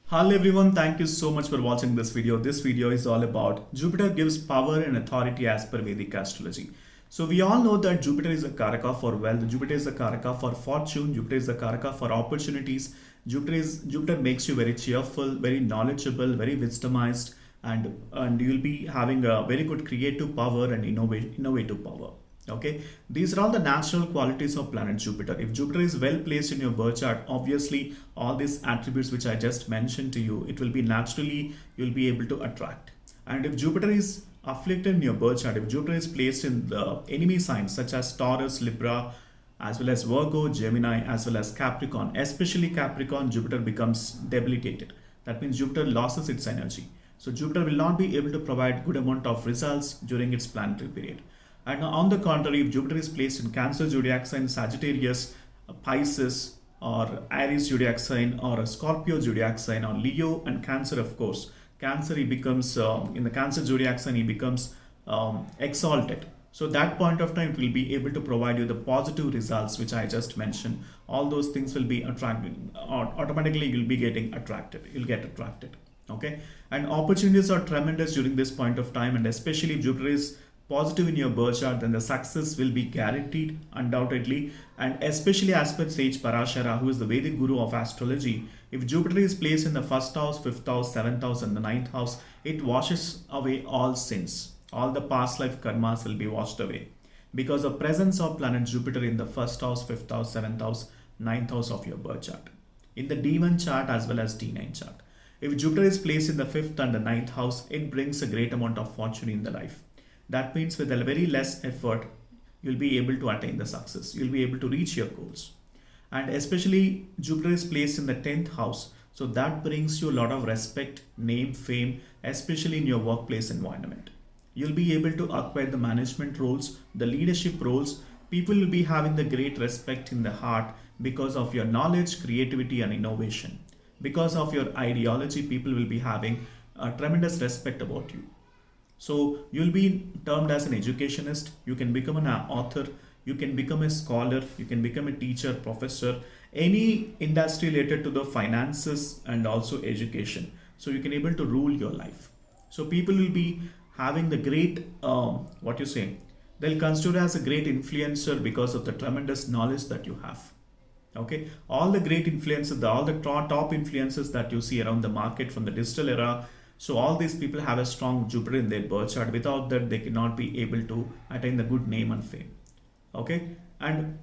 Hello everyone, thank you so much for watching this video. This video is all about Jupiter gives power and authority as per Vedic Astrology. So we all know that Jupiter is a Karaka for wealth, Jupiter is a Karaka for fortune, Jupiter is a Karaka for opportunities. Jupiter makes you very cheerful, very knowledgeable, very wisdomized, and you'll be having a very good creative power and innovative power. Okay, these are all the natural qualities of planet Jupiter. If Jupiter is well placed in your birth chart, obviously all these attributes which I just mentioned to you, it will be naturally you'll be able to attract. And if Jupiter is afflicted in your birth chart, if Jupiter is placed in the enemy signs such as Taurus, Libra, as well as Virgo, Gemini, as well as Capricorn, especially Capricorn, Jupiter becomes debilitated. That means Jupiter loses its energy. So Jupiter will not be able to provide good amount of results during its planetary period. And on the contrary, if Jupiter is placed in Cancer zodiac sign, Sagittarius, Pisces, or Aries zodiac sign, or a Scorpio zodiac sign, or Leo and Cancer, of course. Cancer, he becomes, in the Cancer zodiac sign, he becomes exalted. So that point of time, it will be able to provide you the positive results which I just mentioned. All those things will be attracted, or automatically you'll be getting attracted. You'll get attracted. Okay, and opportunities are tremendous during this point of time, and especially if Jupiter is positive in your birth chart, then the success will be guaranteed, undoubtedly. And especially as per Sage Parashara, who is the Vedic guru of astrology, if Jupiter is placed in the first house, fifth house, seventh house, and the ninth house, it washes away all sins. All the past life karmas will be washed away because of presence of planet Jupiter in the first house, fifth house, seventh house, ninth house of your birth chart, in the D1 chart as well as D9 chart. If Jupiter is placed in the fifth and the ninth house, it brings a great amount of fortune in the life. That means with a very less effort, you'll be able to attain the success. You'll be able to reach your goals. And especially Jupiter is placed in the 10th house. So that brings you a lot of respect, name, fame, especially in your workplace environment. You'll be able to acquire the management roles, the leadership roles. People will be having the great respect in the heart because of your knowledge, creativity, and innovation. Because of your ideology, people will be having a tremendous respect about you. So you'll be termed as an educationist, you can become an author, you can become a scholar, you can become a teacher, professor, any industry related to the finances and also education. So you can able to rule your life. So people will be having the great, they'll consider as a great influencer because of the tremendous knowledge that you have. Okay, all the great influencers, all the top influencers that you see around the market from the digital era. So all these people have a strong Jupiter in their birth chart. Without that, they cannot be able to attain the good name and fame. Okay, and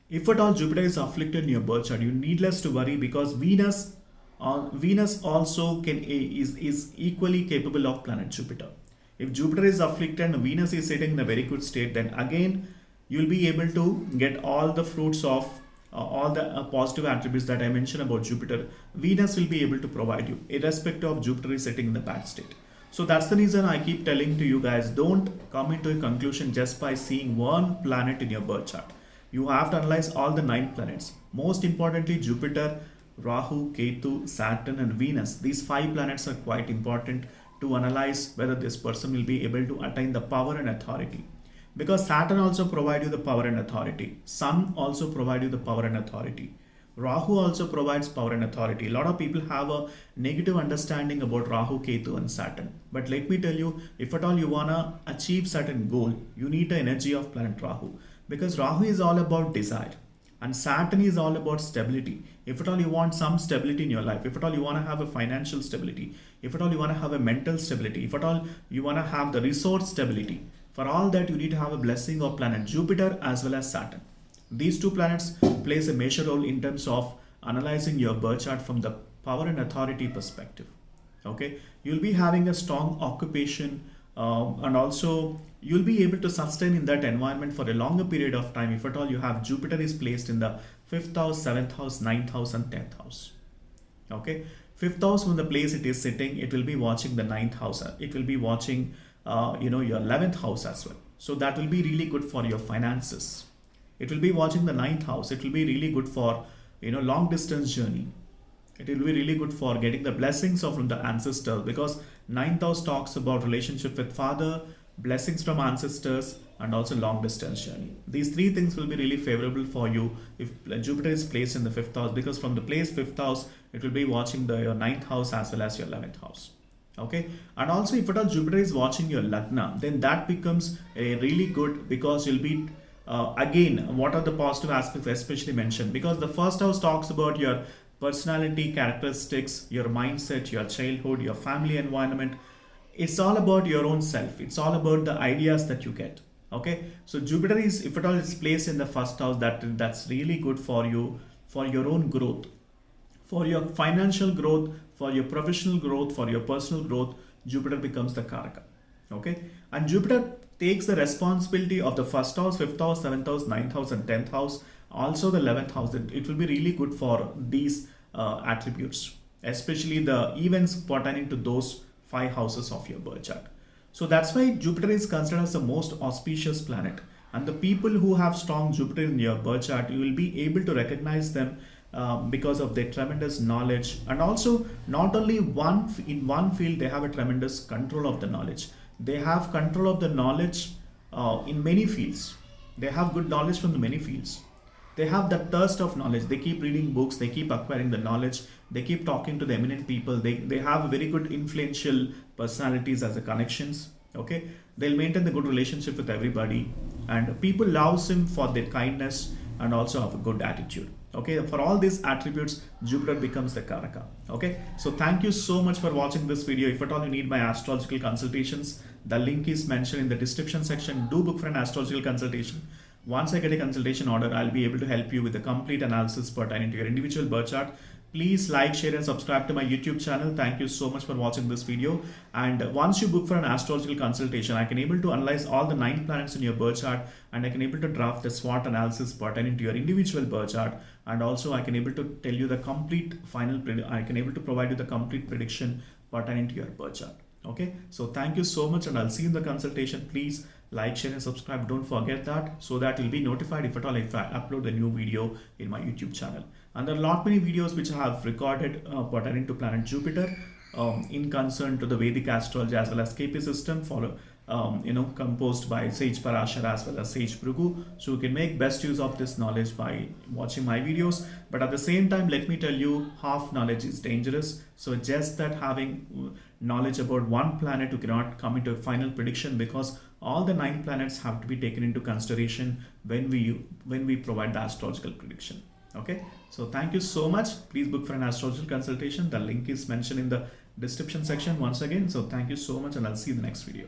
if at all Jupiter is afflicted in your birth chart, you needless to worry because Venus also is equally capable of planet Jupiter. If Jupiter is afflicted and Venus is sitting in a very good state, then again you'll be able to get all the fruits of all the positive attributes that I mentioned about Jupiter. Venus will be able to provide you, irrespective of Jupiter is sitting in the bad state. So that's the reason I keep telling to you guys, don't come into a conclusion just by seeing one planet in your birth chart. You have to analyze all the 9 planets. Most importantly, Jupiter, Rahu, Ketu, Saturn, and Venus. These 5 planets are quite important to analyze whether this person will be able to attain the power and authority. Because Saturn also provides you the power and authority. Sun also provides you the power and authority. Rahu also provides power and authority. A lot of people have a negative understanding about Rahu, Ketu, and Saturn. But let me tell you, if at all you want to achieve certain goal, you need the energy of planet Rahu. Because Rahu is all about desire. And Saturn is all about stability. If at all you want some stability in your life, if at all you want to have a financial stability, if at all you want to have a mental stability, if at all you want to have the resource stability, for all that you need to have a blessing of planet Jupiter as well as Saturn. These 2 planets plays a major role in terms of analyzing your birth chart from the power and authority perspective. Okay, you'll be having a strong occupation and also you'll be able to sustain in that environment for a longer period of time if at all you have Jupiter is placed in the 5th house, 7th house, 9th house, and 10th house. Okay, 5th house, from the place it is sitting, it will be watching the 9th house. It will be watching your 11th house as well. So that will be really good for your finances. It will be watching the 9th house. It will be really good for long distance journey. It will be really good for getting the blessings from the ancestors because 9th house talks about relationship with father, blessings from ancestors, and also long distance journey. These 3 things will be really favorable for you if Jupiter is placed in the 5th house, because from the place 5th house it will be watching your 9th house as well as your 11th house. Okay, and also if at all Jupiter is watching your Lagna, then that becomes a really good, because you'll be again, what are the positive aspects especially mentioned, because the first house talks about your personality, characteristics, your mindset, your childhood, your family environment. It's all about your own self. It's all about the ideas that you get. Okay, so Jupiter is, if at all it's placed in the first house, that's really good for you, for your own growth, for your financial growth, for your professional growth, for your personal growth. Jupiter becomes the Karaka. Okay, and Jupiter takes the responsibility of the first house, fifth house, seventh house, ninth house, and 10th house, also the 11th house. It will be really good for these attributes, especially the events pertaining to those 5 houses of your birth chart. So that's why Jupiter is considered as the most auspicious planet. And the people who have strong Jupiter in your birth chart, you will be able to recognize them because of their tremendous knowledge, and also not only in one field, they have a tremendous control of the knowledge. They have control of the knowledge in many fields. They have good knowledge from the many fields. They have that thirst of knowledge. They keep reading books, they keep acquiring the knowledge, they keep talking to the eminent people. They have very good influential personalities as the connections. Okay, they'll maintain the good relationship with everybody, and people love him for their kindness and also have a good attitude. Okay, for all these attributes, Jupiter becomes the Karaka. Okay, so thank you so much for watching this video. If at all you need my astrological consultations, the link is mentioned in the description section. Do book for an astrological consultation. Once I get a consultation order, I'll be able to help you with the complete analysis pertaining to your individual birth chart. Please like, share and subscribe to my YouTube channel. Thank you so much for watching this video. And once you book for an astrological consultation, I can able to analyze all the 9 planets in your birth chart, and I can able to draft the SWOT analysis pertaining to your individual birth chart. And also I can able to tell you the complete I can able to provide you the complete prediction pertaining to your birth chart. Okay, so thank you so much, and I'll see you in the consultation. Please like, share and subscribe. Don't forget that, so that you'll be notified if at all if I upload a new video in my YouTube channel. And there are a lot many videos which I have recorded pertaining to planet Jupiter in concern to the Vedic astrology as well as KP system, composed by Sage Parashar as well as Sage Bhrigu. So you can make best use of this knowledge by watching my videos. But at the same time, let me tell you, half knowledge is dangerous. So just that having knowledge about one planet, you cannot come into a final prediction, because all the 9 planets have to be taken into consideration when we provide the astrological prediction. Okay, so thank you so much. Please book for an astrological consultation. The link is mentioned in the description section once again. So thank you so much, and I'll see you in the next video.